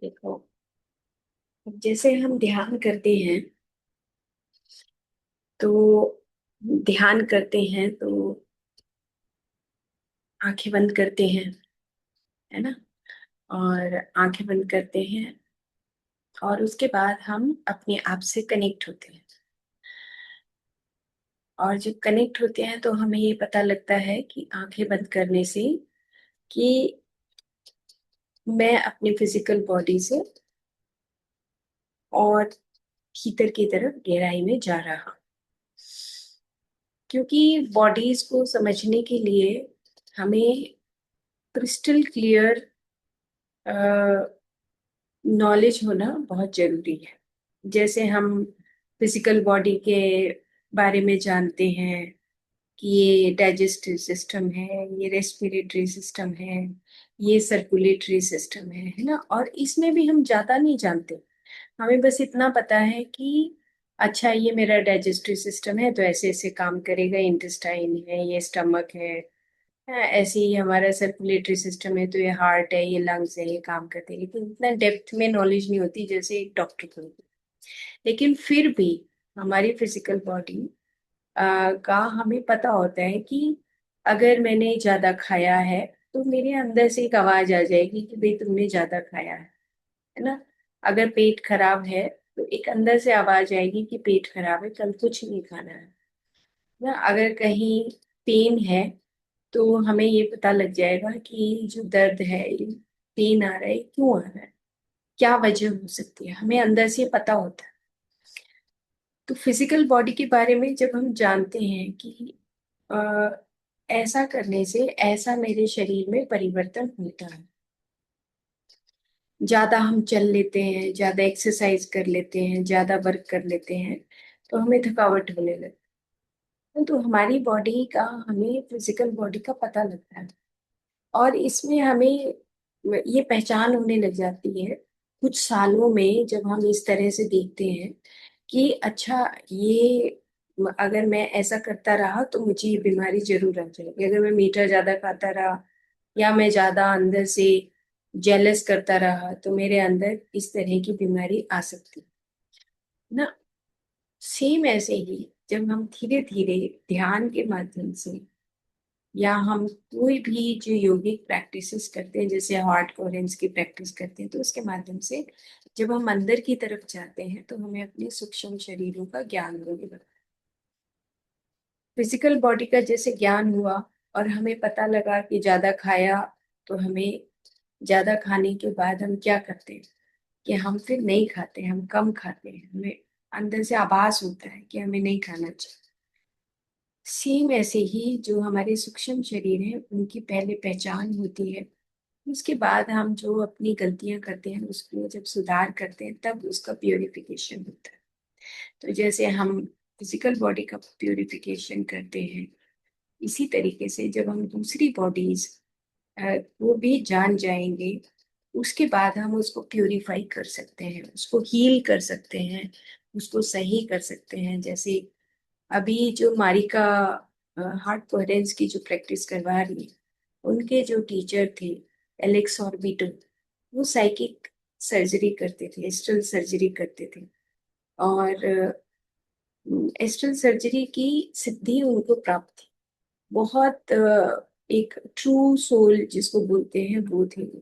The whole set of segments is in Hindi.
देखो, जैसे हम ध्यान करते हैं तो आंखें बंद करते हैं, है ना। और आंखें बंद करते हैं और उसके बाद हम अपने आप से कनेक्ट होते हैं। और जब कनेक्ट होते हैं तो हमें ये पता लगता है कि आंखें बंद करने से कि मैं अपनी फिजिकल बॉडी से और भीतर की तरफ गहराई में जा रहा हूँ। क्योंकि बॉडीज को समझने के लिए हमें क्रिस्टल क्लियर नॉलेज होना बहुत जरूरी है। जैसे हम फिजिकल बॉडी के बारे में जानते हैं कि ये डाइजेस्टिव सिस्टम है, ये रेस्पिरेटरी सिस्टम है, ये सर्कुलेटरी सिस्टम है ना। और इसमें भी हम ज्यादा नहीं जानते। हमें बस इतना पता है कि अच्छा, ये मेरा डाइजेस्टिव सिस्टम है तो ऐसे ऐसे काम करेगा, इंटेस्टाइन है, ये स्टमक है। हाँ, ऐसे ही हमारा सर्कुलेटरी सिस्टम है तो ये हार्ट है, ये लंग्स है, ये काम करते हैं। लेकिन इतना डेप्थ में नॉलेज नहीं होती जैसे एक डॉक्टर को होती। लेकिन फिर भी हमारी फिजिकल बॉडी का हमें पता होता है कि अगर मैंने ज्यादा खाया है तो मेरे अंदर से एक आवाज आ जाएगी कि भाई तुमने ज्यादा खाया है ना। अगर पेट खराब है तो एक अंदर से आवाज आएगी कि पेट खराब है, कल कुछ नहीं खाना है ना। अगर कहीं पेन है तो हमें ये पता लग जाएगा कि जो दर्द है, पेन आ रहा है, क्यों आ रहा है, क्या वजह हो सकती है, हमें अंदर से पता होता है। तो फिजिकल बॉडी के बारे में जब हम जानते हैं कि अ, ऐसा करने से ऐसा मेरे शरीर में परिवर्तन होता है, ज्यादा हम चल लेते हैं, ज्यादा एक्सरसाइज कर लेते हैं, ज्यादा वर्क कर लेते हैं तो हमें थकावट होने लगती है। तो हमारी बॉडी का, हमें फिजिकल बॉडी का पता लगता है। और इसमें हमें ये पहचान होने लग जाती है कुछ सालों में, जब हम इस तरह से देखते हैं कि अच्छा, ये अगर मैं ऐसा करता रहा तो मुझे ये बीमारी जरूर आ जाएगी। अगर मैं मीठा ज्यादा खाता रहा या मैं ज्यादा अंदर से जेलस करता रहा तो मेरे अंदर इस तरह की बीमारी आ सकती है ना। सेम ऐसे ही जब हम धीरे धीरे ध्यान के माध्यम से या हम कोई भी जो योगिक प्रैक्टिसेस करते हैं, जैसे हार्ट कोहेरेंस की प्रैक्टिस करते हैं, तो उसके माध्यम से जब हम अंदर की तरफ जाते हैं तो हमें अपने सूक्ष्म शरीरों का ज्ञान होने लगता है। फिजिकल बॉडी का जैसे ज्ञान हुआ और हमें पता लगा कि ज्यादा खाया तो हमें, ज्यादा खाने के बाद हम क्या करते हैं कि हम फिर नहीं खाते, हम कम खाते हैं, हमें अंदर से आभास होता है कि हमें नहीं खाना चाहिए। सेम ऐसे ही जो हमारे सूक्ष्म शरीर है उनकी पहले पहचान होती है, उसके बाद हम जो अपनी गलतियां करते हैं उसको जब सुधार करते हैं तब उसका प्योरिफिकेशन होता है। तो जैसे हम फिजिकल बॉडी का प्योरिफिकेशन करते हैं, इसी तरीके से जब हम दूसरी बॉडीज को भी जान जाएंगे, उसके बाद हम उसको प्योरीफाई कर सकते हैं, उसको हील कर सकते हैं, उसको सही कर सकते हैं। जैसे अभी जो मारिका हार्ट कोहेरेंस की जो प्रैक्टिस करवा रही है, उनके जो टीचर थे एलेक्स ऑर्बिटो, वो साइकिक सर्जरी करते थे, एस्ट्रल सर्जरी करते थे। और एस्ट्रल सर्जरी की सिद्धि उनको प्राप्त थी। बहुत एक ट्रू सोल जिसको बोलते हैं वो थे वो।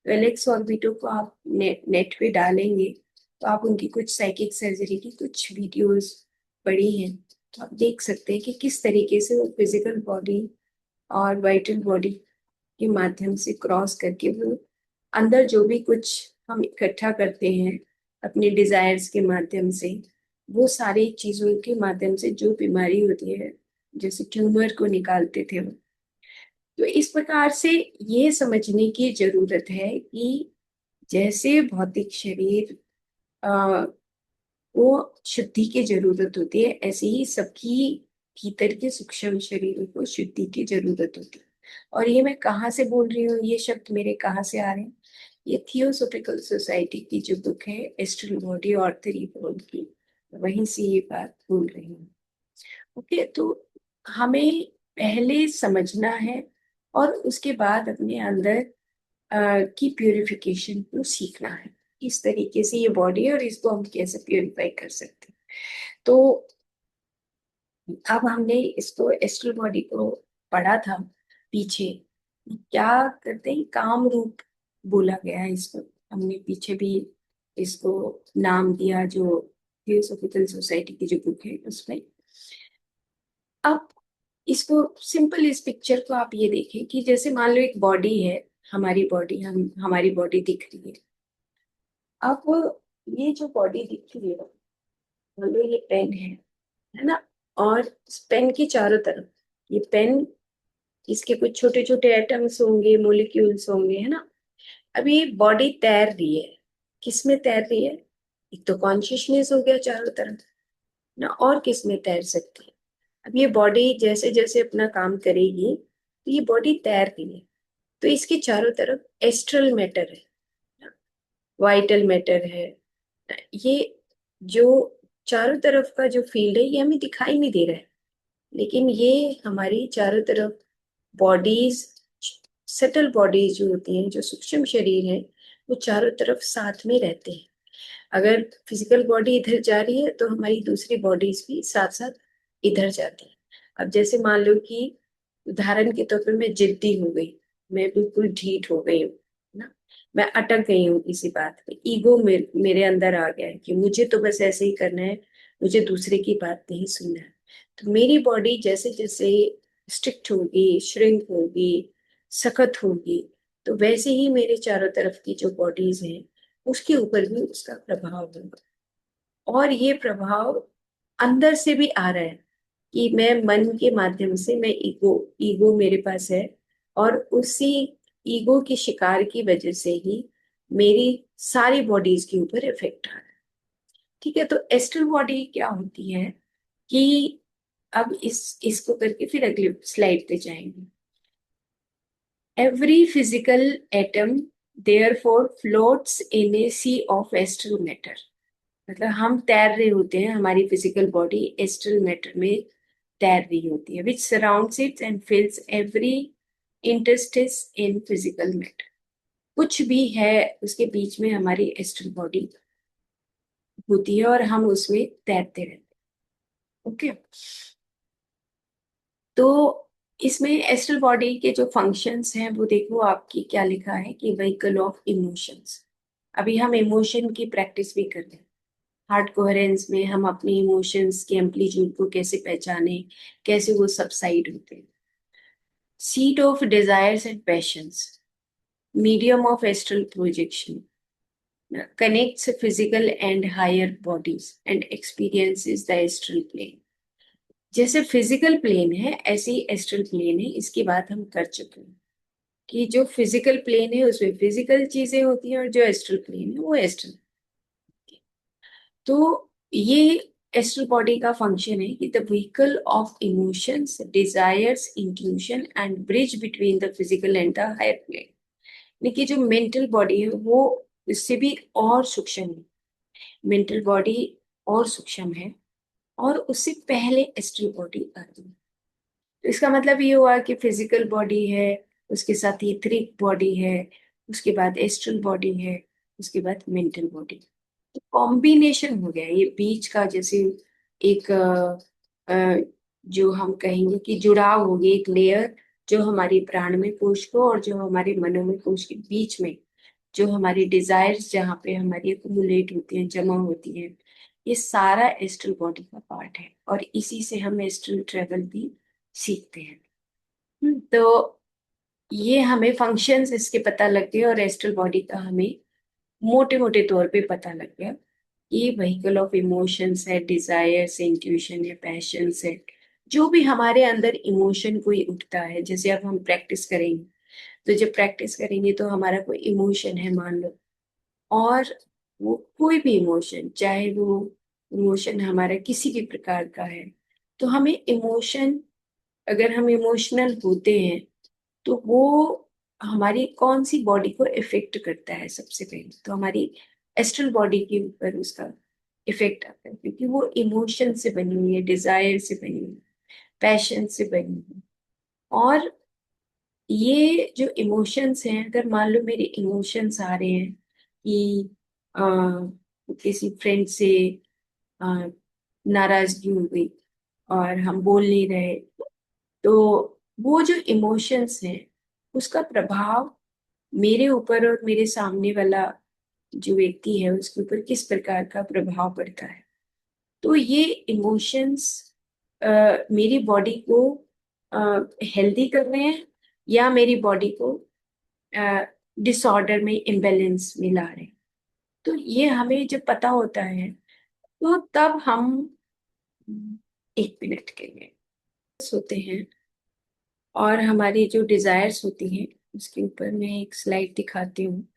तो एलेक्स ऑर्बिटो को आप नेट पे डालेंगे तो आप उनकी कुछ साइकिक सर्जरी की कुछ वीडियोस पड़ी हैं, तो आप देख सकते हैं कि किस तरीके से वो फिजिकल बॉडी और वाइटल बॉडी के माध्यम से क्रॉस करके वो अंदर जो भी कुछ हम इकट्ठा करते हैं अपने डिजायर्स के माध्यम से, वो सारी चीजों के माध्यम से जो बीमारी होती है, जैसे ट्यूमर को निकालते थे वो। तो इस प्रकार से ये समझने की जरूरत है कि जैसे भौतिक शरीर आ, को शुद्धि की जरूरत होती है, ऐसे ही सबकी भीतर के सूक्ष्म शरीरों को शुद्धि की जरूरत होती है। और ये मैं कहाँ से बोल रही हूँ, ये शब्द मेरे कहाँ से आ रहे हैं, ये थियोसोफिकल सोसाइटी की जो बुक है एस्ट्रल बॉडी और थ्री बॉल की, वहीं से ये बात बोल रही हूँ। ओके, तो हमें पहले समझना है और उसके बाद अपने अंदर की प्यूरिफिकेशन को सीखना है। इस तरीके से ये बॉडी है और इसको हम कैसे प्योरीफाई कर सकते हैं। तो अब हमने इसको एस्ट्रल बॉडी को पढ़ा था पीछे, क्या करते हैं, काम रूप बोला गया है इसको। हमने पीछे भी इसको नाम दिया, जो थियोसॉफिकल सोसाइटी की जो बुक है उसमें। अब इसको सिंपल, इस पिक्चर को आप ये देखें कि जैसे मान लो एक बॉडी है, हमारी बॉडी, हमारी बॉडी दिख रही है। अब ये जो बॉडी दिख रही है, मान लो ये पेन है ना, और इस पेन के चारों तरफ, ये पेन, इसके कुछ छोटे छोटे एटम्स होंगे, मोलिक्यूल्स होंगे, है ना। अब ये बॉडी तैर रही है, किस में तैर रही है? एक तो कॉन्शियसनेस हो गया चारों तरफ ना, और किस में तैर सकती है? अब ये बॉडी जैसे जैसे अपना काम करेगी तो ये बॉडी तैर रही है, तो इसके चारों तरफ एस्ट्रल मैटर है, वाइटल मैटर है। ये जो चारों तरफ का जो फील्ड है, ये हमें दिखाई नहीं दे रहा है, लेकिन ये हमारी चारों तरफ बॉडीज, सटल बॉडीज जो होती हैं, जो सूक्ष्म शरीर है, वो चारों तरफ साथ में रहते हैं। अगर फिजिकल बॉडी इधर जा रही है तो हमारी दूसरी बॉडीज भी साथ साथ इधर जाती है। अब जैसे मान लो कि उदाहरण के तौर पे मैं जिद्दी हो गई, मैं बिल्कुल ढीठ हो गई हूँ ना, मैं अटक गई हूँ किसी बात पे, ईगो मेरे अंदर आ गया है कि मुझे तो बस ऐसे ही करना है, मुझे दूसरे की बात नहीं सुनना है। तो मेरी बॉडी जैसे जैसे स्ट्रिक्ट होगी, श्रिंक होगी, सख्त होगी, तो वैसे ही मेरे चारों तरफ की जो बॉडीज हैं उसके ऊपर भी उसका प्रभाव होगा। और ये प्रभाव अंदर से भी आ रहा है कि मैं मन के माध्यम से, मैं ईगो, ईगो मेरे पास है, और उसी ईगो की शिकार की वजह से ही मेरी सारी बॉडीज के ऊपर इफेक्ट आ रहा है। ठीक है, तो एस्ट्रल बॉडी क्या होती है कि अब इसको करके फिर अगली स्लाइड पे जाएंगे। Every physical atom therefore floats in a sea of astral matter. मतलब हम तैर रहे होते हैं, हमारी फिजिकल बॉडी एस्ट्रल मैटर में तैर रही होती है, which surrounds it and fills every interstice in physical matter. कुछ भी है उसके बीच में हमारी एस्ट्रल बॉडी होती है और हम उसमें तैरते रहते हैं। ओके, तो इसमें एस्ट्रल बॉडी के जो फंक्शंस हैं वो देखो, आपकी क्या लिखा है कि व्हीकल ऑफ इमोशंस। अभी हम इमोशन की प्रैक्टिस भी कर रहे हैं। हार्ट कोहेरेंस में हम अपने इमोशंस के एम्पलीट्यूड को कैसे पहचाने, कैसे वो सबसाइड होते हैं। Seat of desires and patience, medium of astral projection, connects physical and higher bodies and experiences the astral plane। जैसे फिजिकल प्लेन है ऐसे ही एस्ट्रल प्लेन है, इसकी बात हम कर चुके हैं कि जो फिजिकल प्लेन है उसमें फिजिकल चीजें होती हैं और जो एस्ट्रल प्लेन है वो एस्ट्रल। तो ये एस्ट्रल बॉडी का फंक्शन है कि the vehicle of emotions, desires, intuition and bridge between the physical and the higher plane. यानी कि जो मेंटल बॉडी है वो इससे भी और सूक्ष्म है, मेंटल बॉडी और सूक्ष्म है, और उससे पहले एस्ट्रल बॉडी आती है। तो इसका मतलब ये हुआ कि फिजिकल बॉडी है, उसके साथ ईथरिक बॉडी है, उसके बाद एस्ट्रल बॉडी है, उसके बाद मेंटल बॉडी। तो कॉम्बिनेशन हो गया ये बीच का, जैसे एक जो हम कहेंगे कि जुड़ाव हो गया, एक लेयर जो हमारी प्राणमय कोश को और जो हमारे मनोमय कोश के बीच में, जो हमारी डिजायर्स जहाँ पे हमारी एक्यूमुलेट होती हैं, जमा होती हैं, ये सारा एस्ट्रल बॉडी का पार्ट है, और इसी से हम एस्ट्रल ट्रेवल भी सीखते हैं। तो ये हमें फंक्शंस इसके पता लग गए, और एस्ट्रल बॉडी का हमें मोटे मोटे तौर पे पता लग गया। ये व्हीकल ऑफ इमोशंस है, डिजायर्स, इंट्यूशन है, पैशंस है। जो भी हमारे अंदर इमोशन कोई उठता है, जैसे अब हम प्रैक्टिस करेंगे, तो जब प्रैक्टिस करेंगे तो हमारा कोई इमोशन है मान लो, और वो कोई भी इमोशन, चाहे वो इमोशन हमारा किसी भी प्रकार का है, तो हमें इमोशन, अगर हम इमोशनल होते हैं तो वो हमारी कौन सी बॉडी को इफेक्ट करता है? सबसे पहले तो हमारी एस्ट्रल बॉडी के ऊपर उसका इफेक्ट आता है, क्योंकि वो इमोशन से बनी हुई है, डिजायर से बनी हुई है, पैशन से बनी हुई है। और ये जो इमोशंस हैं, अगर मान लो मेरे इमोशंस आ रहे हैं कि किसी फ्रेंड से अ, नाराजगी हो गई और हम बोल नहीं रहे, तो वो जो इमोशंस हैं उसका प्रभाव मेरे ऊपर और मेरे सामने वाला जो व्यक्ति है उसके ऊपर किस प्रकार का प्रभाव पड़ता है। तो ये इमोशंस मेरी बॉडी को हेल्दी कर रहे हैं या मेरी बॉडी को डिसऑर्डर में, इम्बैलेंस में ला रहे हैं। तो ये हमें जब पता होता है तो तब हम 1 मिनट के लिए सोते हैं और हमारी जो डिजायर्स होती हैं उसके ऊपर मैं एक स्लाइड दिखाती हूँ।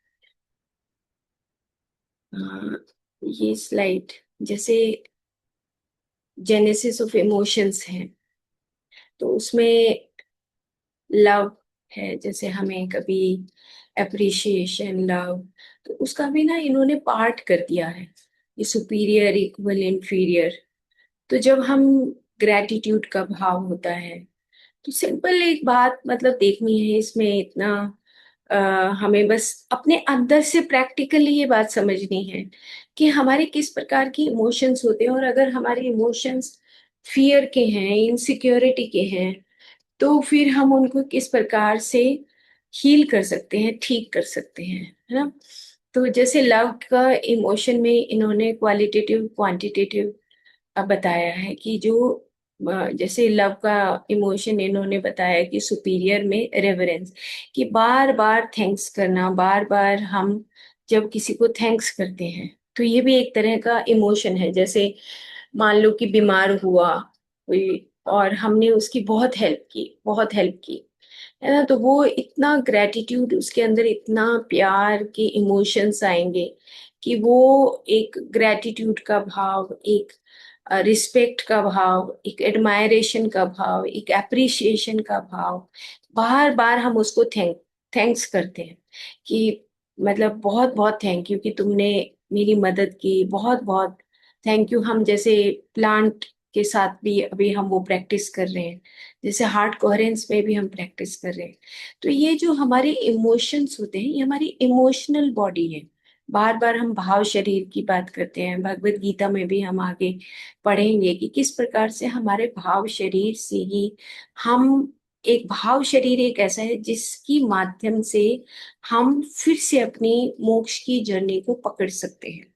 ये स्लाइड जैसे जेनेसिस ऑफ इमोशंस है, तो उसमें लव है, जैसे हमें कभी अप्रिशिएशन, लव, तो उसका भी ना इन्होंने पार्ट कर दिया है, ये सुपीरियर, इक्वल, इंफीरियर। तो जब हम ग्रेटिट्यूड का भाव होता है, तो सिंपल एक बात मतलब देखनी है इसमें इतना, अ, हमें बस अपने अंदर से प्रैक्टिकली ये बात समझनी है कि हमारे किस प्रकार की इमोशंस होते हैं, और अगर हमारे इमोशंस फियर के हैं, इनसिक्योरिटी के हैं, तो फिर हम उनको किस प्रकार से हील कर सकते हैं, ठीक कर सकते हैं, है ना। तो जैसे लव का इमोशन में इन्होंने क्वालिटेटिव, क्वांटिटेटिव बताया है कि जो जैसे लव का इमोशन इन्होंने बताया कि सुपीरियर में रेवरेंस, कि बार बार थैंक्स करना, बार बार हम जब किसी को थैंक्स करते हैं तो ये भी एक तरह का इमोशन है। जैसे मान लो कि बीमार हुआ कोई और हमने उसकी बहुत हेल्प की, बहुत हेल्प की, है ना, तो वो इतना ग्रेटिट्यूड, उसके अंदर इतना प्यार के इमोशंस आएंगे कि वो एक ग्रेटिट्यूड का भाव, एक रिस्पेक्ट का भाव, एक एडमायरेशन का भाव, एक एप्रिसिएशन का भाव, बार बार हम उसको थैंक्स करते हैं कि मतलब बहुत बहुत थैंक यू कि तुमने मेरी मदद की, बहुत बहुत थैंक यू। हम जैसे प्लांट के साथ भी अभी हम वो प्रैक्टिस कर रहे हैं, जैसे हार्ट कोहेरेंस में भी हम प्रैक्टिस कर रहे हैं। तो ये जो हमारे इमोशंस होते हैं, ये हमारी इमोशनल बॉडी है। बार बार हम भाव शरीर की बात करते हैं, भगवत गीता में भी हम आगे पढ़ेंगे कि किस प्रकार से हमारे भाव शरीर से ही हम, एक भाव शरीर एक ऐसा है जिसकी माध्यम से हम फिर से अपनी मोक्ष की जर्नी को पकड़ सकते हैं।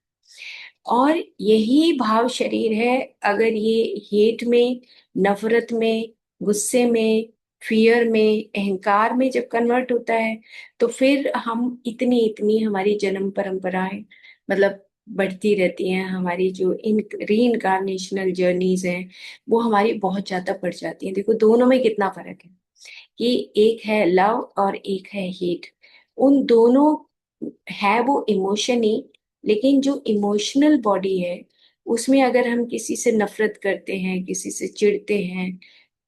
और यही भाव शरीर है, अगर ये हेट में, नफरत में, गुस्से में, फियर में, अहंकार में जब कन्वर्ट होता है, तो फिर हम इतनी इतनी हमारी जन्म परंपराएं मतलब बढ़ती रहती हैं। हमारी जो इन री इनकारनेशनल जर्नीज हैं वो हमारी बहुत ज्यादा बढ़ जाती हैं। देखो दोनों में कितना फर्क है कि एक है लव और एक है हेट। उन दोनों है वो इमोशन ही, लेकिन जो इमोशनल बॉडी है उसमें अगर हम किसी से नफरत करते हैं, किसी से चिढ़ते हैं,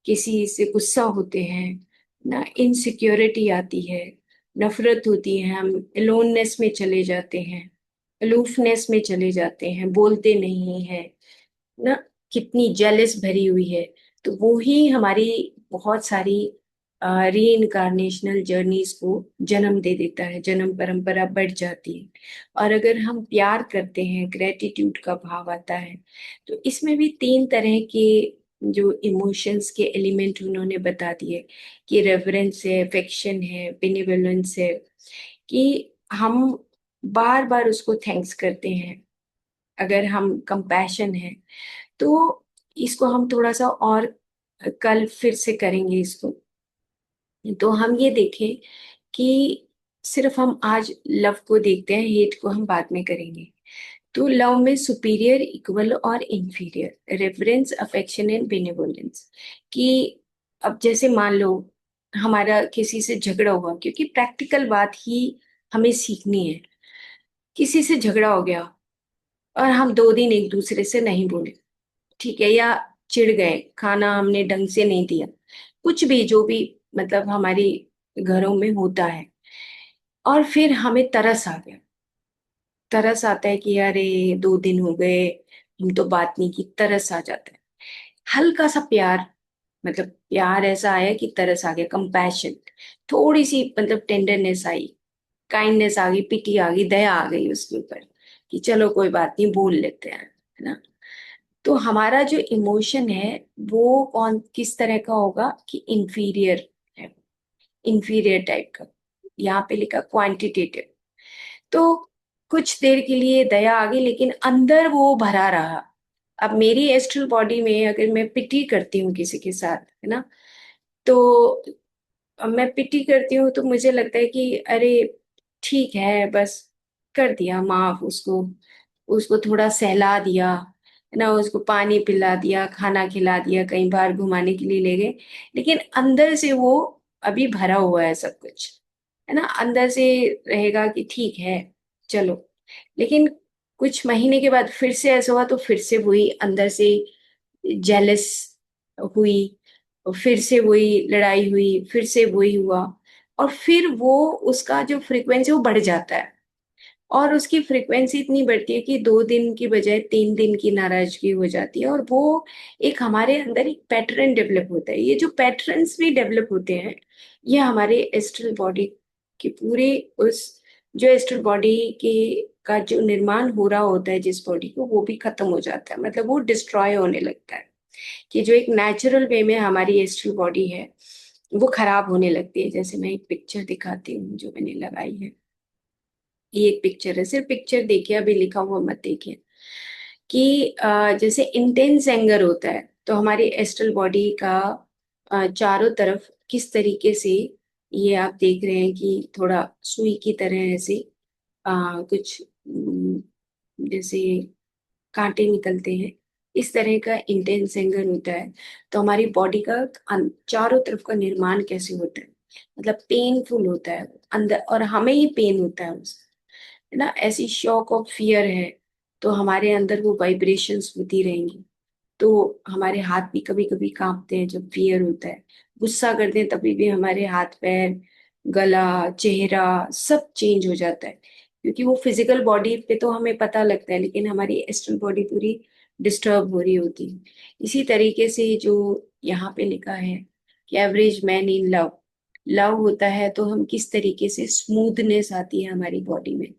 किसी से गुस्सा होते हैं ना, इनसिक्योरिटी आती है, नफरत होती है, हम एलोननेस में चले जाते हैं, अलूफनेस में चले जाते हैं, बोलते नहीं है ना, कितनी जेलस भरी हुई है, तो वो ही हमारी बहुत सारी री इनकारनेशनल जर्नीज को जन्म दे देता है, जन्म परंपरा बढ़ जाती है। और अगर हम प्यार करते हैं, ग्रेटिट्यूड का भाव आता है, तो इसमें भी 3 तरह के जो इमोशंस के एलिमेंट उन्होंने बता दिए कि रेवरेंस है, अफेक्शन है, बेनिवोलेंस है, कि हम बार बार उसको थैंक्स करते हैं। अगर हम कंपैशन है तो इसको हम थोड़ा सा और कल फिर से करेंगे इसको। तो हम ये देखें कि सिर्फ हम आज लव को देखते हैं, हेट को हम बाद में करेंगे। तो लव में सुपीरियर, इक्वल और inferior, reference, affection and benevolence. कि अब जैसे मान लो हमारा किसी से झगड़ा हुआ, क्योंकि प्रैक्टिकल बात ही हमें सीखनी है। किसी से झगड़ा हो गया और हम 2 दिन एक दूसरे से नहीं बोले, ठीक है, या चिढ़ गए, खाना हमने ढंग से नहीं दिया, कुछ भी जो भी मतलब हमारी घरों में होता है, और फिर हमें तरस आ गया, तरस आता है कि अरे 2 दिन हो गए हम तो बात नहीं की, तरस आ जाता है। हल्का सा प्यार, मतलब प्यार ऐसा आया कि तरस आ गया, कंपैशन, थोड़ी सी मतलब टेंडरनेस आई, काइंडनेस आ गई, पिटी आ गई, दया आ गई उसके ऊपर, कि चलो कोई बात नहीं, बोल लेते हैं, है ना। तो हमारा जो इमोशन है वो कौन किस तरह का होगा कि इंफीरियर है, इंफीरियर टाइप का। यहाँ पे लिखा क्वांटिटेटिव। तो कुछ देर के लिए दया आ गई, लेकिन अंदर वो भरा रहा। अब मेरी एस्ट्रल बॉडी में अगर मैं पिटी करती हूँ किसी के साथ, है ना, तो अब मैं पिटी करती हूँ तो मुझे लगता है कि अरे ठीक है, बस कर दिया माफ उसको, उसको थोड़ा सहला दिया, है ना, उसको पानी पिला दिया, खाना खिला दिया, कहीं बाहर घुमाने के लिए ले गए। लेकिन अंदर से वो अभी भरा हुआ है सब कुछ, है ना। अंदर से रहेगा कि ठीक है, चलो। लेकिन कुछ महीने के बाद फिर से ऐसा हुआ, तो फिर से वही अंदर से जेलस हुई, और फिर से वही लड़ाई हुई, फिर से वही हुआ। और फिर वो उसका जो फ्रीक्वेंसी वो बढ़ जाता है, और उसकी फ्रीक्वेंसी इतनी बढ़ती है कि 2 दिन की बजाय 3 दिन की नाराजगी हो जाती है। और वो एक हमारे अंदर एक पैटर्न डेवलप होता है। ये जो पैटर्न्स भी डेवलप होते हैं, ये हमारे एस्ट्रल बॉडी के पूरे उस जो एस्ट्रल बॉडी के का जो निर्माण हो रहा होता है जिस बॉडी को, वो भी खत्म हो जाता है, मतलब वो डिस्ट्रॉय होने लगता है। कि जो एक नेचुरल वे में हमारी एस्ट्रल बॉडी है वो खराब होने लगती है। जैसे मैं एक पिक्चर दिखाती हूँ जो मैंने लगाई है। ये एक पिक्चर है, सिर्फ पिक्चर देखिए, अभी लिखा हुआ मत देखिए। कि जैसे इंटेंस एंगर होता है तो हमारी एस्ट्रल बॉडी का चारों तरफ किस तरीके से, ये आप देख रहे हैं कि थोड़ा सुई की तरह ऐसे कुछ जैसे कांटे निकलते हैं, इस तरह का इंटेंस एंगर होता है। तो हमारी बॉडी का चारों तरफ का निर्माण कैसे होता है, मतलब पेनफुल होता है अंदर, और हमें ही पेन होता है उससे, है ना। ऐसी शॉक ऑफ फियर है, तो हमारे अंदर वो वाइब्रेशंस होती रहेंगी। तो हमारे हाथ भी कभी कभी कांपते हैं जब फियर होता है। गुस्सा करते हैं तभी भी हमारे हाथ पैर, गला, चेहरा सब चेंज हो जाता है। क्योंकि वो फिजिकल बॉडी पे तो हमें पता लगता है, लेकिन हमारी एस्ट्रल बॉडी पूरी डिस्टर्ब हो रही होती है। इसी तरीके से जो यहाँ पे लिखा है कि average man in love, love होता है तो हम किस तरीके से स्मूथनेस आती है हमारी बॉडी में,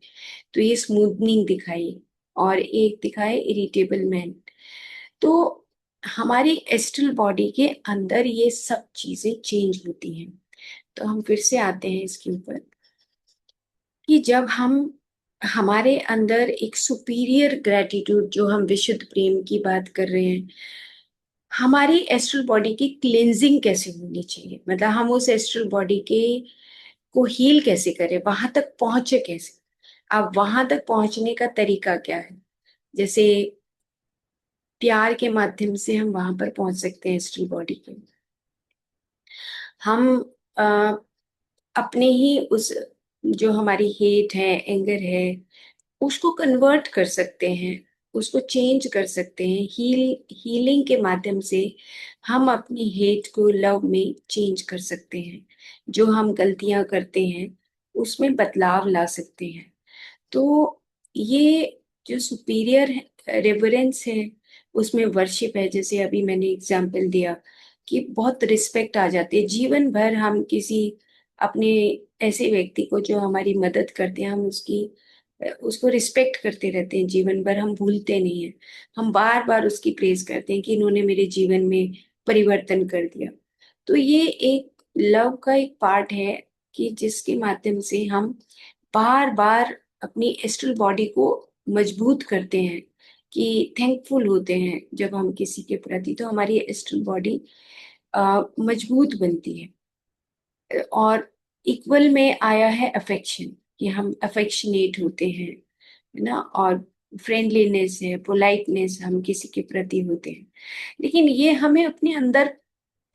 तो ये स्मूथनिंग दिखाई। और एक दिखाए इरिटेबल मैन। तो हमारी एस्ट्रल बॉडी के अंदर ये सब चीजें चेंज होती हैं। तो हम फिर से आते हैं इसके ऊपर कि जब हम हमारे अंदर एक सुपीरियर ग्रेटिट्यूड, जो हम विशुद्ध प्रेम की बात कर रहे हैं, हमारी एस्ट्रल बॉडी की क्लेंजिंग कैसे होनी चाहिए, मतलब हम उस एस्ट्रल बॉडी के को हील कैसे करें, वहां तक पहुंचे कैसे। अब वहां तक पहुंचने का तरीका क्या है, जैसे प्यार के माध्यम से हम वहां पर पहुंच सकते हैं एस्ट्रल बॉडी के। हम अ, अपने ही उस जो हमारी हेट है, एंगर है, उसको कन्वर्ट कर सकते हैं, उसको चेंज कर सकते हैं। हीलिंग के माध्यम से हम अपनी हेट को लव में चेंज कर सकते हैं। जो हम गलतियां करते हैं उसमें बदलाव ला सकते हैं। तो ये जो सुपीरियर रेवरेंस है, उसमें वर्शिप है। जैसे अभी मैंने एग्जाम्पल दिया कि बहुत रिस्पेक्ट आ जाती है। जीवन भर हम किसी अपने ऐसे व्यक्ति को जो हमारी मदद करते हैं, हम उसको रिस्पेक्ट करते रहते हैं जीवन भर, हम भूलते नहीं हैं। हम बार बार उसकी प्रेज करते हैं कि इन्होंने मेरे जीवन में परिवर्तन कर दिया। तो ये एक लव का एक पार्ट है कि जिसके माध्यम से हम बार बार अपनी एस्ट्रल बॉडी को मजबूत करते हैं, कि थैंकफुल होते हैं जब हम किसी के प्रति, तो हमारी एस्ट्रल बॉडी मजबूत बनती है। और इक्वल में आया है अफेक्शन, कि हम अफेक्शनेट होते हैं, है ना। और फ्रेंडलीनेस है, पोलाइटनेस हम किसी के प्रति होते हैं। लेकिन ये हमें अपने अंदर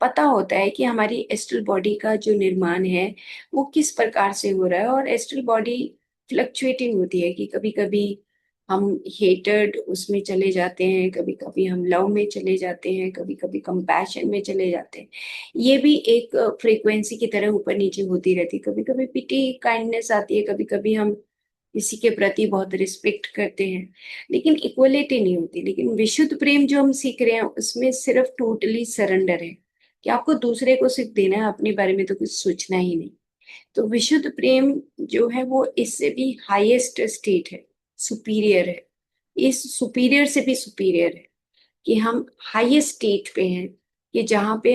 पता होता है कि हमारी एस्ट्रल बॉडी का जो निर्माण है वो किस प्रकार से हो रहा है। और एस्ट्रल बॉडी फ्लक्चुएटिंग होती है, कि कभी कभी हम हेटेड उसमें चले जाते हैं, कभी कभी हम लव में चले जाते हैं, कभी कभी कंपैशन में चले जाते हैं। ये भी एक फ्रीक्वेंसी की तरह ऊपर नीचे होती रहती है। कभी कभी पिटी काइंडनेस आती है, कभी कभी हम किसी के प्रति बहुत रिस्पेक्ट करते हैं, लेकिन इक्वलिटी नहीं होती। लेकिन विशुद्ध प्रेम जो हम सीख रहे हैं उसमें सिर्फ टोटली सरेंडर है, कि आपको दूसरे को सिर्फ देना है, अपने बारे में तो कुछ सोचना ही नहीं। तो विशुद्ध प्रेम जो है वो इससे भी हाईएस्ट स्टेट है। सुपीरियर है, इस सुपीरियर से भी सुपीरियर है, कि हम हाईएस्ट स्टेट पे हैं, कि जहाँ पे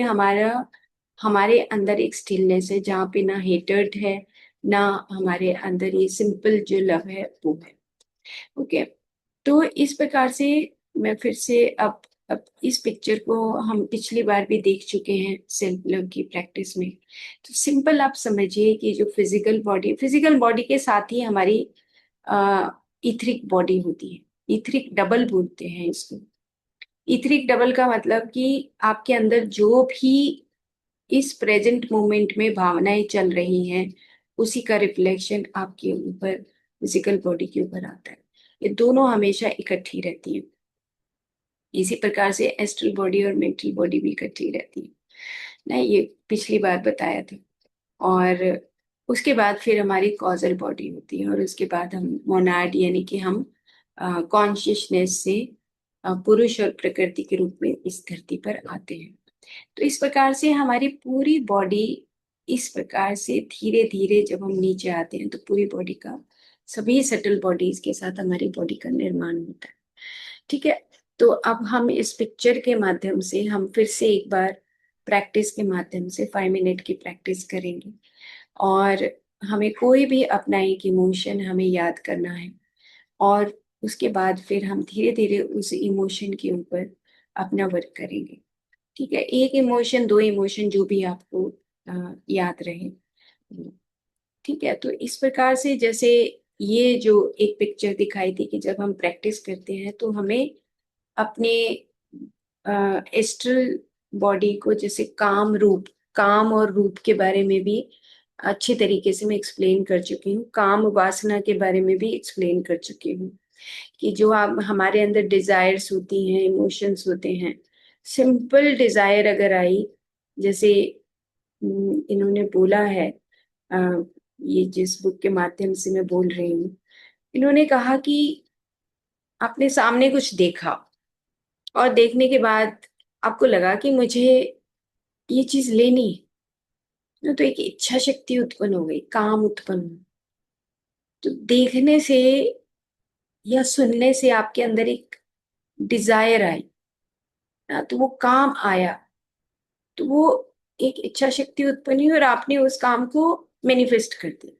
हमारे अंदर एक स्टिलनेस है, जहाँ पे ना हेटर्ड है, ना हमारे अंदर ये सिंपल जो लव है वो है। ओके, तो इस प्रकार से मैं फिर से अब इस पिक्चर को हम पिछली बार भी देख चुके हैं सेल्फ लव की प्रैक्टिस में। तो सिंपल आप समझिए कि जो फिजिकल बॉडी के साथ ही हमारी इथरिक बॉडी होती है। इथरिक डबल बोलते हैं इसको। इथरिक डबल का मतलब कि आपके अंदर जो भी इस प्रेजेंट मोमेंट में भावनाएं चल रही हैं, उसी का रिफ्लेक्शन आपके ऊपर, फिजिकल बॉडी के ऊपर आता है। ये दोनों हमेशा इकट्ठी रहती हैं। इसी प्रकार से एस्ट्रल बॉडी और मेंटल बॉडी भी इकट्ठी रहती है ना, ये पिछली बार बताया था। और उसके बाद फिर हमारी कॉजल बॉडी होती है, और उसके बाद हम मोनाड, यानी कि हम कॉन्शियसनेस से पुरुष और प्रकृति के रूप में इस धरती पर आते हैं। तो इस प्रकार से हमारी पूरी बॉडी, इस प्रकार से धीरे धीरे जब हम नीचे आते हैं तो पूरी बॉडी का, सभी सटल बॉडीज के साथ हमारी बॉडी का निर्माण होता है। ठीक है, तो अब हम इस पिक्चर के माध्यम से हम फिर से एक बार प्रैक्टिस के माध्यम से 5 मिनट की प्रैक्टिस करेंगे, और हमें कोई भी अपना एक इमोशन हमें याद करना है, और उसके बाद फिर हम धीरे धीरे उस इमोशन के ऊपर अपना वर्क करेंगे। ठीक है, एक इमोशन, दो इमोशन, जो भी आपको याद रहे। ठीक है, तो इस प्रकार से, जैसे ये जो एक पिक्चर दिखाई थी कि जब हम प्रैक्टिस करते हैं तो हमें अपने एस्ट्रल बॉडी को, जैसे काम और रूप के बारे में भी अच्छी तरीके से मैं एक्सप्लेन कर चुकी हूँ। काम वासना के बारे में भी एक्सप्लेन कर चुकी हूँ, कि जो आप हमारे अंदर डिजायर्स होती हैं, इमोशंस होते हैं, सिंपल डिजायर अगर आई, जैसे इन्होंने बोला है, अ, ये जिस बुक के माध्यम से मैं बोल रही हूँ, इन्होंने कहा कि आपने सामने कुछ देखा, और देखने के बाद आपको लगा कि मुझे ये चीज लेनी है ना, तो एक इच्छा शक्ति उत्पन्न हो गई, काम उत्पन्न हुआ। तो देखने से या सुनने से आपके अंदर एक डिजायर आई ना, तो वो काम आया, तो वो एक इच्छा शक्ति उत्पन्न हुई, और आपने उस काम को मैनिफेस्ट कर दिया।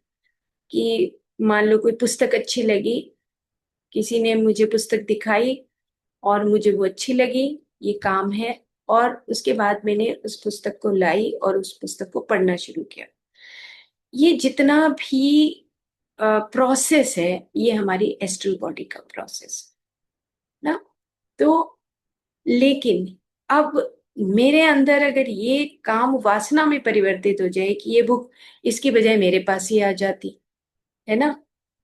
कि मान लो कोई पुस्तक अच्छी लगी, किसी ने मुझे पुस्तक दिखाई और मुझे वो अच्छी लगी, ये काम है, और उसके बाद मैंने उस पुस्तक को लाई और उस पुस्तक को पढ़ना शुरू किया। ये जितना भी प्रोसेस है, ये हमारी एस्ट्रल बॉडी का प्रोसेस ना। तो लेकिन अब मेरे अंदर अगर ये काम वासना में परिवर्तित हो जाए कि ये बुक इसकी बजाय मेरे पास ही आ जाती है ना,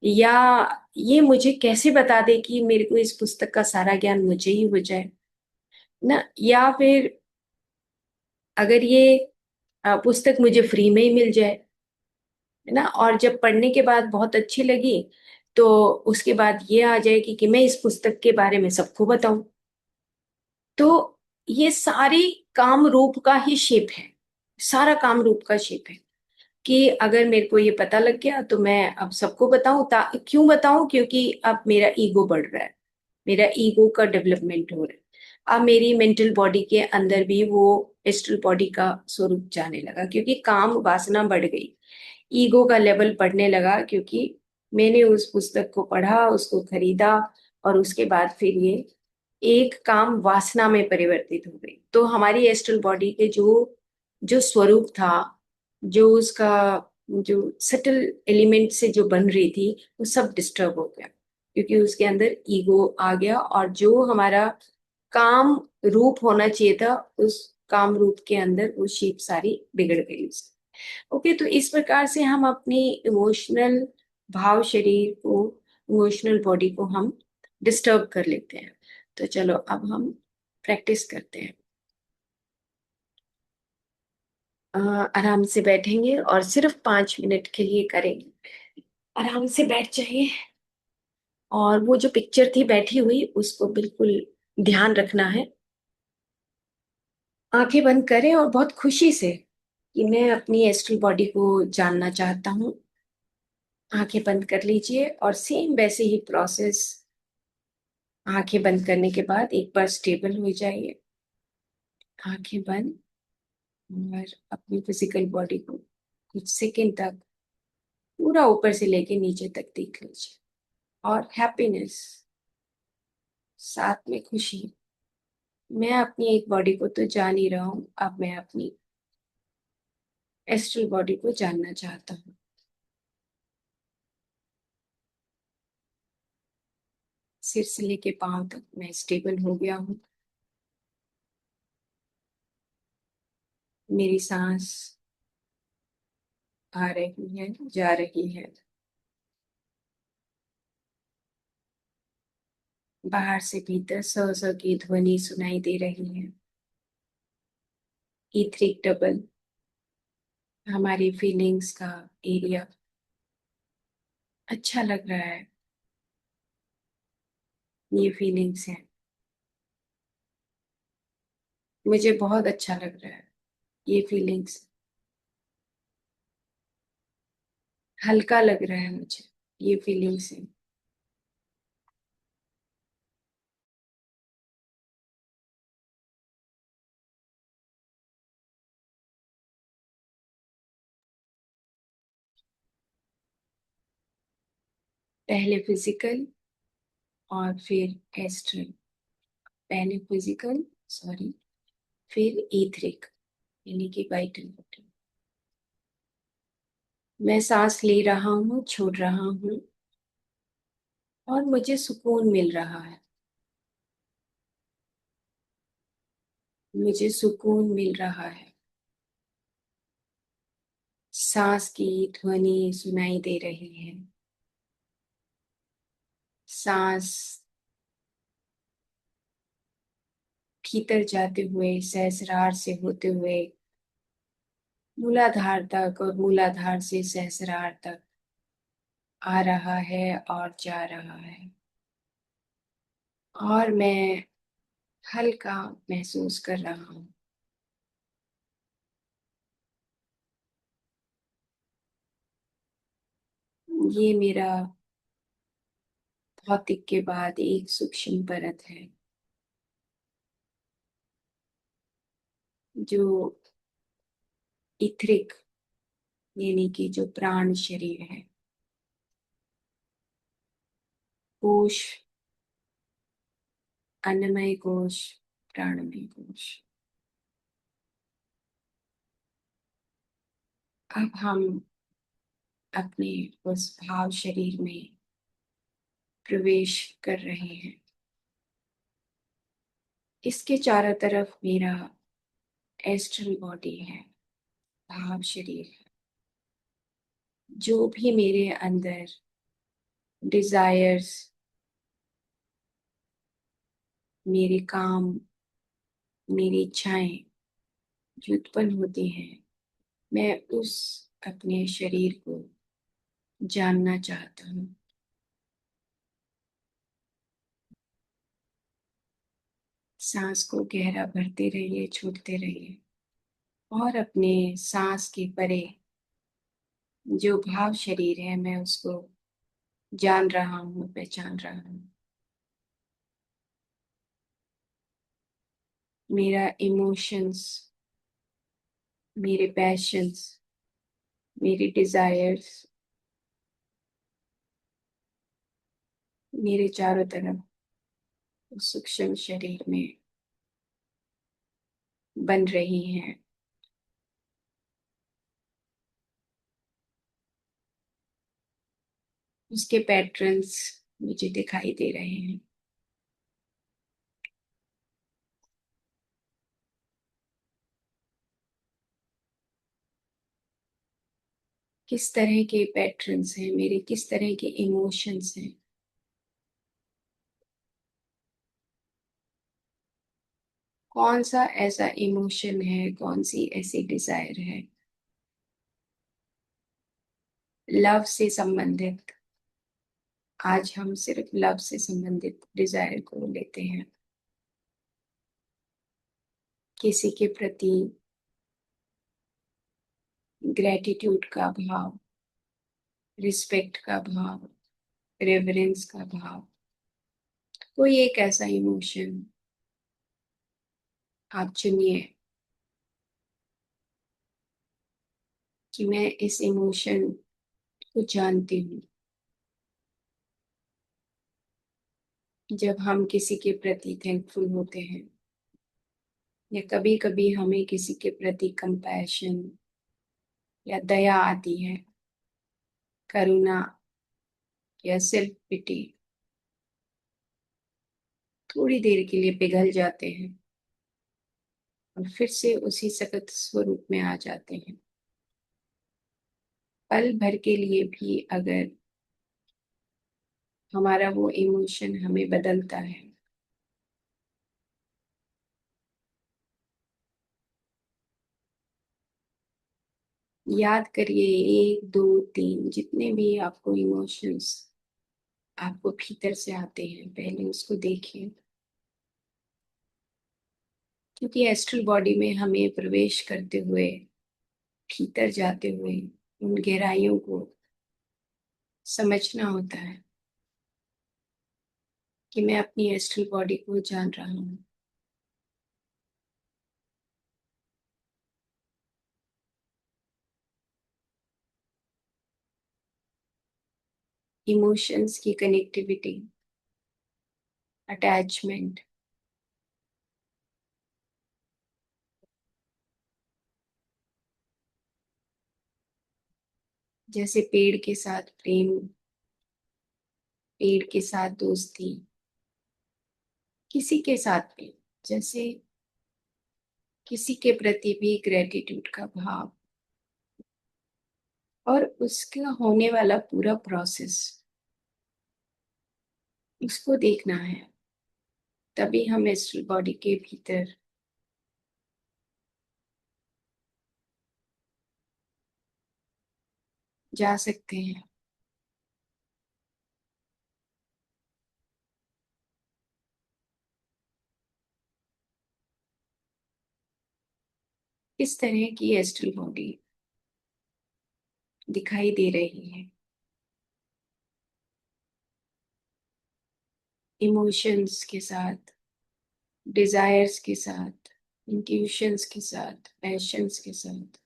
या ये मुझे कैसे बता दे कि मेरे को इस पुस्तक का सारा ज्ञान मुझे ही हो जाए ना, या फिर अगर ये पुस्तक मुझे फ्री में ही मिल जाए, है ना, और जब पढ़ने के बाद बहुत अच्छी लगी, तो उसके बाद ये आ जाए कि मैं इस पुस्तक के बारे में सबको बताऊं। तो ये सारी काम रूप का ही शेप है, सारा काम रूप का शेप है, कि अगर मेरे को ये पता लग गया तो मैं अब सबको बताऊं। क्यों बताऊं? क्योंकि अब मेरा ईगो बढ़ रहा है, मेरा ईगो का डेवलपमेंट हो रहा है। अब मेरी मेंटल बॉडी के अंदर भी वो एस्ट्रल बॉडी का स्वरूप जाने लगा, क्योंकि काम वासना बढ़ गई, ईगो का लेवल बढ़ने लगा, क्योंकि मैंने उस पुस्तक को पढ़ा, उसको खरीदा, और उसके बाद फिर ये एक काम वासना में परिवर्तित हो गई। तो हमारी एस्ट्रल बॉडी के जो जो स्वरूप था, जो उसका जो सटल एलिमेंट से जो बन रही थी, वो सब डिस्टर्ब हो गया, क्योंकि उसके अंदर ईगो आ गया, और जो हमारा काम रूप होना चाहिए था, उस काम रूप के अंदर वो शेप सारी बिगड़ गई उसकी। ओके, तो इस प्रकार से हम अपनी इमोशनल भाव शरीर को, इमोशनल बॉडी को हम डिस्टर्ब कर लेते हैं। तो चलो अब हम प्रैक्टिस करते हैं। आराम से बैठेंगे और सिर्फ 5 मिनट के लिए करेंगे। आराम से बैठ जाइए, और वो जो पिक्चर थी बैठी हुई, उसको बिल्कुल ध्यान रखना है। आंखें बंद करें और बहुत खुशी से, कि मैं अपनी एस्ट्रल बॉडी को जानना चाहता हूँ, आंखें बंद कर लीजिए और सेम वैसे ही प्रोसेस आंखें बंद करने के बाद एक बार स्टेबल हो जाइए। आंखें बंद और अपनी फिजिकल बॉडी को कुछ सेकंड तक पूरा ऊपर से लेके नीचे तक देख लीजिए। और हैप्पीनेस, साथ में खुशी। मैं अपनी एक बॉडी को तो जान ही रहा हूं, अब मैं अपनी एस्ट्रल बॉडी को जानना चाहता हूँ। सिर से लेके पांव तक मैं स्टेबल हो गया हूँ। मेरी सांस आ रही है, जा रही है। बाहर से भीतर स स की ध्वनि सुनाई दे रही है। ईथरिक डबल, हमारी फीलिंग्स का एरिया अच्छा लग रहा है। ये फीलिंग्स हैं, मुझे बहुत अच्छा लग रहा है। ये फीलिंग्स हल्का लग रहा है मुझे। ये फीलिंग्स हैं। पहले फिजिकल और फिर एस्ट्रल। पहले फिजिकल, सॉरी, फिर ईथरिक यानी कि वाइटल बॉडी। मैं सांस ले रहा हूँ, छोड़ रहा हूँ और मुझे सुकून मिल रहा है। मुझे सुकून मिल रहा है। सांस की ध्वनि सुनाई दे रही है। सांस भीतर जाते हुए सहस्रार से होते हुए मूलाधार तक और मूलाधार से सहस्रार तक आ रहा है और जा रहा है। और मैं हल्का महसूस कर रहा हूँ। ये मेरा भौतिक के बाद एक सूक्ष्म परत है जो इथरिक यानी कि जो प्राण शरीर है, कोश, अन्नमय कोश, प्राणमय कोश। अब हम अपने उस भाव शरीर में प्रवेश कर रहे हैं। इसके चारों तरफ मेरा एस्ट्रल बॉडी है, भाव शरीर है। जो भी मेरे अंदर डिजायर्स, मेरे काम, मेरी इच्छाएं जो उत्पन्न होती हैं, मैं उस अपने शरीर को जानना चाहता हूँ। सांस को गहरा भरते रहिए, छोड़ते रहिए और अपने सांस के परे जो भाव शरीर है मैं उसको जान रहा हूँ, पहचान रहा हूँ। मेरा इमोशंस, मेरे पैशंस, मेरे डिजायर्स मेरे चारों तरफ उस सूक्ष्म शरीर में बन रही हैं। उसके पैटर्न्स मुझे दिखाई दे रहे हैं। किस तरह के पैटर्न्स हैं मेरे, किस तरह के इमोशंस हैं। कौन सा ऐसा इमोशन है, कौन सी ऐसी डिजायर है लव से संबंधित। आज हम सिर्फ लव से संबंधित डिजायर को लेते हैं। किसी के प्रति ग्रेटिट्यूड का भाव, रिस्पेक्ट का भाव, रेवरेंस का भाव, कोई एक ऐसा इमोशन आप चुनिए कि मैं इस इमोशन को जानती हूँ। जब हम किसी के प्रति थैंकफुल होते हैं या कभी कभी हमें किसी के प्रति कंपैशन या दया आती है, करुणा या सेल्फ पिटी, थोड़ी देर के लिए पिघल जाते हैं और फिर से उसी सतत स्वरूप में आ जाते हैं। पल भर के लिए भी अगर हमारा वो इमोशन हमें बदलता है, याद करिए 1 2 3 जितने भी आपको इमोशंस आपको भीतर से आते हैं, पहले उसको देखिए। क्योंकि एस्ट्रल बॉडी में हमें प्रवेश करते हुए, भीतर जाते हुए उन गहराइयों को समझना होता है कि मैं अपनी एस्ट्रल बॉडी को जान रहा हूँ। इमोशंस की कनेक्टिविटी, अटैचमेंट, जैसे पेड़ के साथ प्रेम, पेड़ के साथ दोस्ती, किसी के साथ भी, जैसे किसी के प्रति भी ग्रेटिट्यूड का भाव और उसका होने वाला पूरा प्रोसेस, उसको देखना है। तभी हम एस्ट्रल बॉडी के भीतर जा सकते हैं। इस तरह की एस्ट्रल बॉडी दिखाई दे रही है। इमोशंस के साथ, डिजायर्स के साथ, इंट्यूशंस के साथ, पैशंस के साथ।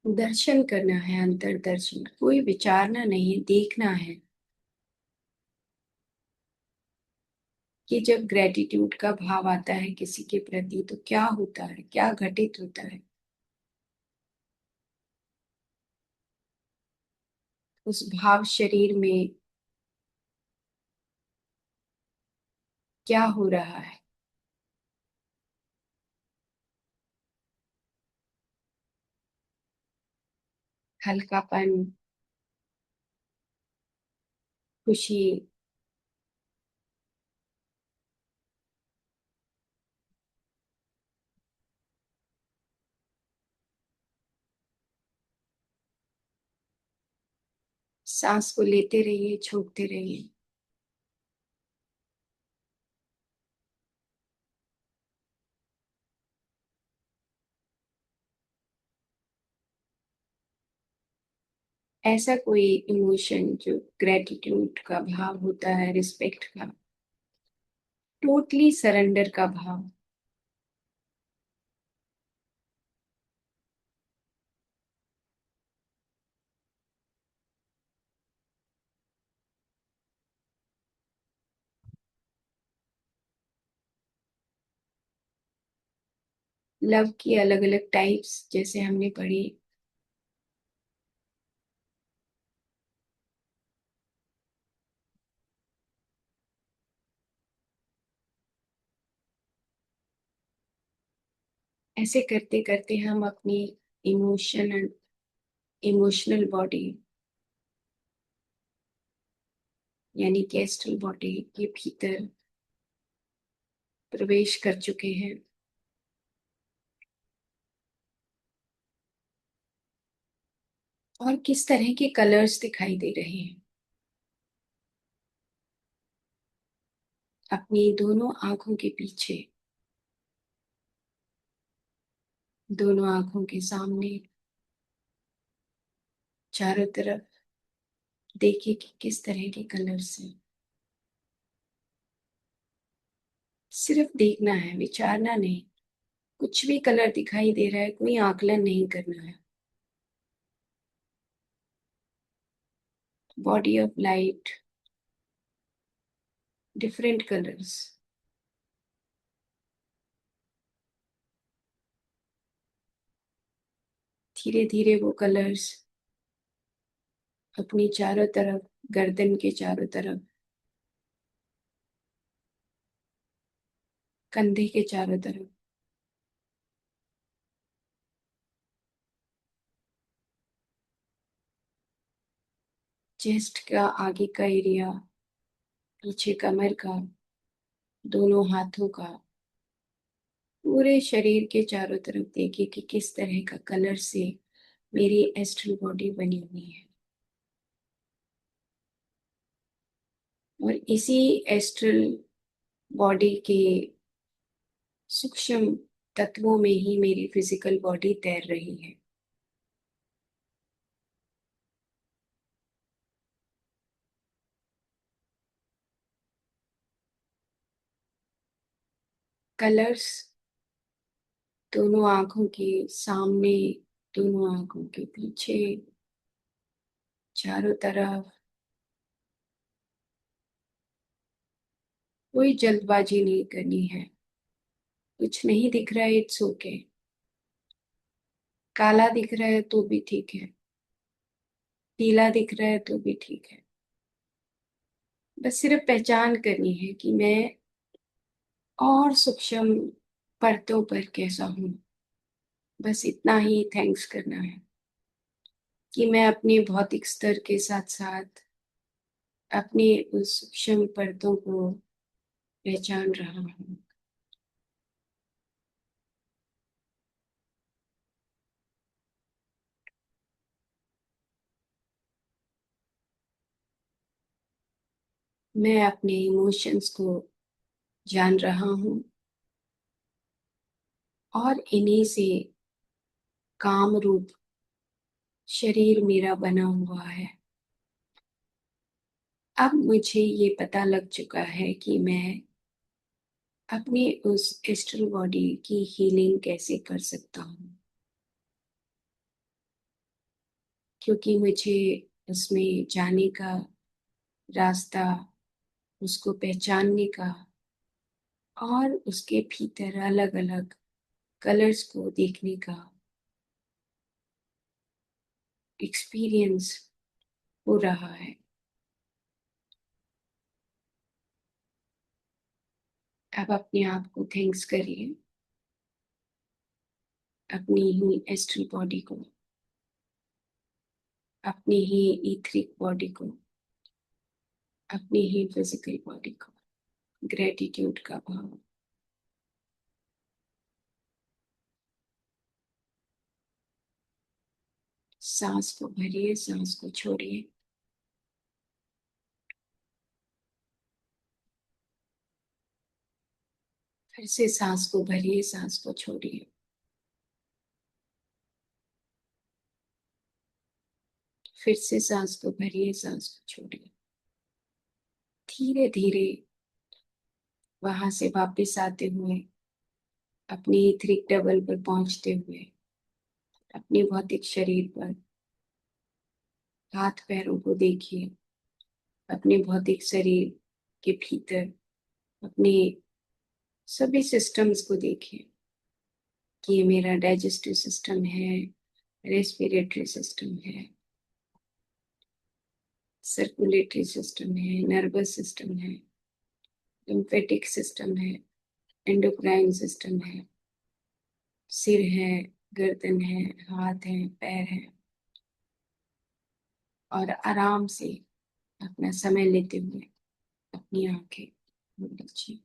दर्शन करना है, अंतर्दर्शन, कोई विचारना नहीं, देखना है कि जब ग्रेटिट्यूड का भाव आता है किसी के प्रति तो क्या होता है, क्या घटित होता है। उस भाव शरीर में क्या हो रहा है। हल्कापन, खुशी, सांस को लेते रहिए, छोड़ते रहिए। ऐसा कोई इमोशन जो ग्रेटिट्यूड का भाव होता है, रिस्पेक्ट का, टोटली सरेंडर का भाव, लव की अलग अलग टाइप्स जैसे हमने पढ़ी। ऐसे करते करते हम अपनी इमोशनल इमोशनल बॉडी यानी कैस्ट्रल बॉडी के भीतर प्रवेश कर चुके हैं। और किस तरह के कलर्स दिखाई दे रहे हैं। अपनी दोनों आंखों के पीछे दोनों आंखों के सामने चारों तरफ देखिए कि किस तरह के कलर्स हैं। सिर्फ देखना है, विचारना नहीं। कुछ भी कलर दिखाई दे रहा है, कोई आकलन नहीं करना है। Body of light, different colours. धीरे धीरे वो कलर्स अपनी चारों तरफ, गर्दन के चारों तरफ, कंधे के चारों तरफ, चेस्ट का आगे का एरिया, पीछे कमर का, दोनों हाथों का, पूरे शरीर के चारों तरफ देखिए कि किस तरह का कलर से मेरी एस्ट्रल बॉडी बनी हुई है। और इसी एस्ट्रल बॉडी के सूक्ष्म तत्वों में ही मेरी फिजिकल बॉडी तैर रही है। कलर्स दोनों आंखों के सामने, दोनों आंखों के पीछे, चारों तरफ। कोई जल्दबाजी नहीं करनी है। कुछ नहीं दिख रहा है, इट्स ओके। काला दिख रहा है तो भी ठीक है, पीला दिख रहा है तो भी ठीक है। बस सिर्फ पहचान करनी है कि मैं और सूक्ष्म परतों पर कैसा हूँ। बस इतना ही थैंक्स करना है कि मैं अपने भौतिक स्तर के साथ साथ अपनी उस सूक्ष्म परतों को पहचान रहा हूँ। मैं अपने इमोशंस को जान रहा हूँ और इन्हीं से काम रूप शरीर मेरा बना हुआ है। अब मुझे ये पता लग चुका है कि मैं अपनी उस एस्ट्रल बॉडी की हीलिंग कैसे कर सकता हूँ, क्योंकि मुझे उसमें जाने का रास्ता, उसको पहचानने का और उसके भीतर अलग अलग कलर्स को देखने का एक्सपीरियंस हो रहा है। अब अपने आप को थैंक्स करिए, अपनी ही एस्ट्रल बॉडी को, अपनी ही ईथरिक बॉडी को, अपनी ही फिजिकल बॉडी को। ग्रेटिट्यूड का भाव। सांस को भरिए, सांस को छोड़िए। फिर से सांस को भरिए, सांस को छोड़िए। फिर से सांस को भरिए, सांस को छोड़िए। धीरे धीरे वहां से वापस आते हुए, अपनी ईथरिक डबल पर पहुंचते हुए, अपने भौतिक शरीर पर हाथ पैरों को देखिए। अपने भौतिक शरीर के भीतर अपने सभी सिस्टम्स को देखिए कि ये मेरा डाइजेस्टिव सिस्टम है, रेस्पिरेटरी सिस्टम है, सर्कुलेटरी सिस्टम है, नर्वस सिस्टम है, लिम्फेटिक सिस्टम है, एंडोक्राइन सिस्टम है, सिर है, गर्दन है, हाथ है, पैर है। और आराम से अपना समय लेते हुए अपनी आंखें खोल लीजिए।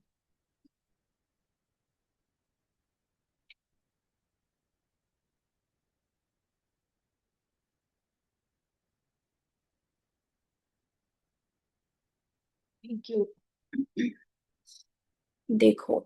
Thank you. देखो,